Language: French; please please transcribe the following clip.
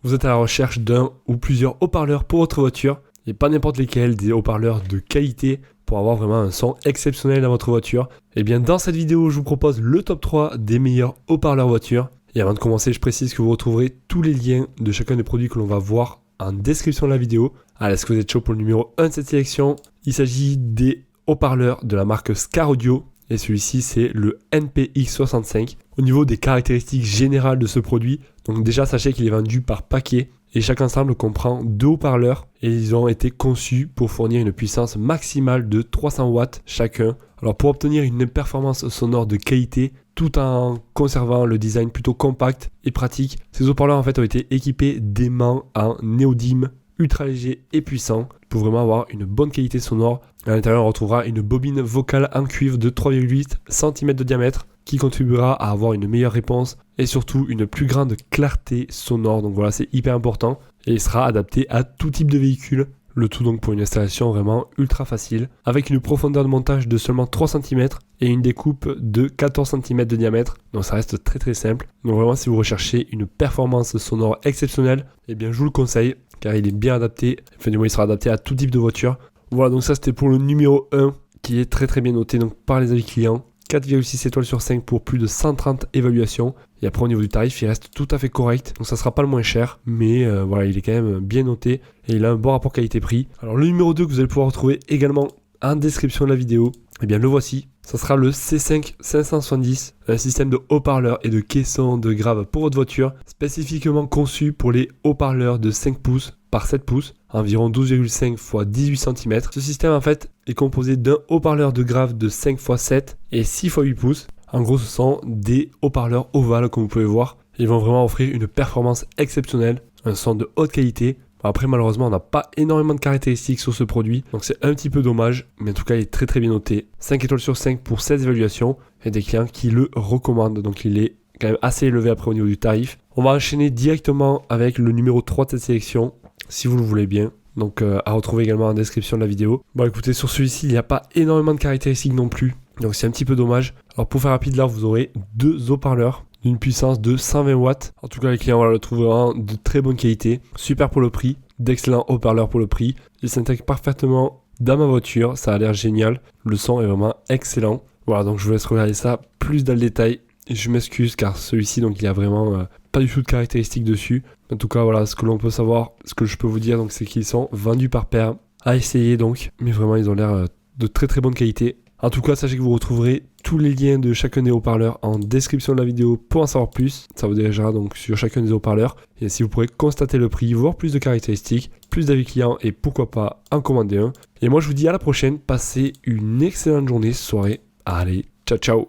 Vous êtes à la recherche d'un ou plusieurs haut-parleurs pour votre voiture, et pas n'importe lesquels, des haut-parleurs de qualité pour avoir vraiment un son exceptionnel dans votre voiture. Et bien dans cette vidéo, je vous propose le top 3 des meilleurs haut-parleurs voiture. Et avant de commencer, je précise que vous retrouverez tous les liens de chacun des produits que l'on va voir en description de la vidéo. Allez, est-ce que vous êtes chaud pour le numéro 1 de cette sélection? Il s'agit des haut-parleurs de la marque Scar Audio. Et celui-ci, c'est le NPX65. Au niveau des caractéristiques générales de ce produit, donc déjà sachez qu'il est vendu par paquet et chaque ensemble comprend 2 haut-parleurs et ils ont été conçus pour fournir une puissance maximale de 300 watts chacun. Alors pour obtenir une performance sonore de qualité tout en conservant le design plutôt compact et pratique, ces haut-parleurs en fait ont été équipés d'aimants en néodyme ultra léger et puissant pour vraiment avoir une bonne qualité sonore. À l'intérieur, on retrouvera une bobine vocale en cuivre de 3,8 cm de diamètre qui contribuera à avoir une meilleure réponse et surtout une plus grande clarté sonore. Donc voilà, c'est hyper important et il sera adapté à tout type de véhicule. Le tout donc pour une installation vraiment ultra facile avec une profondeur de montage de seulement 3 cm et une découpe de 14 cm de diamètre. Donc ça reste très simple. Donc vraiment, si vous recherchez une performance sonore exceptionnelle, eh bien je vous le conseille car il est bien adapté. Enfin du moins, il sera adapté à tout type de voiture. Voilà, donc ça c'était pour le numéro 1 qui est très bien noté donc par les avis clients. 4,6 étoiles sur 5 pour plus de 130 évaluations. Et après au niveau du tarif, il reste tout à fait correct. Donc ça sera pas le moins cher, mais voilà, il est quand même bien noté et il a un bon rapport qualité-prix. Alors le numéro 2 que vous allez pouvoir retrouver également en description de la vidéo, eh bien le voici. Ça sera le C5 570, un système de haut-parleurs et de caissons de grave pour votre voiture, spécifiquement conçu pour les haut-parleurs de 5 pouces par 7 pouces, environ 12,5 x 18 cm. Ce système en fait est composé d'un haut-parleur de grave de 5 x 7 et 6 x 8 pouces. En gros, ce sont des haut-parleurs ovales comme vous pouvez voir. Ils vont vraiment offrir une performance exceptionnelle, un son de haute qualité. Après malheureusement on n'a pas énormément de caractéristiques sur ce produit, donc c'est un petit peu dommage, mais en tout cas il est très bien noté. 5 étoiles sur 5 pour 16 évaluations et des clients qui le recommandent, donc il est quand même assez élevé après au niveau du tarif. On va enchaîner directement avec le numéro 3 de cette sélection, si vous le voulez bien. Donc à retrouver également en description de la vidéo. Bon écoutez, sur celui-ci il n'y a pas énormément de caractéristiques non plus, donc c'est un petit peu dommage. Alors pour faire rapide là, vous aurez 2 haut-parleurs d'une puissance de 120 watts. En tout cas, les clients le trouveront de très bonne qualité. Super pour le prix. D'excellents haut-parleurs pour le prix. Ils s'intègrent parfaitement dans ma voiture. Ça a l'air génial. Le son est vraiment excellent. Voilà, donc je vous laisse regarder ça plus dans le détail. Et je m'excuse car celui-ci, donc il y a vraiment pas du tout de caractéristiques dessus. En tout cas, voilà, ce que l'on peut savoir, ce que je peux vous dire, donc c'est qu'ils sont vendus par paire. À essayer donc. Mais vraiment, ils ont l'air de très bonne qualité. En tout cas, sachez que vous retrouverez tous les liens de chacun des haut-parleurs en description de la vidéo pour en savoir plus. Ça vous dirigera donc sur chacun des haut-parleurs. Et ainsi, vous pourrez constater le prix, voir plus de caractéristiques, plus d'avis clients et pourquoi pas en commander un. Et moi, je vous dis à la prochaine. Passez une excellente journée, soirée. Allez, ciao.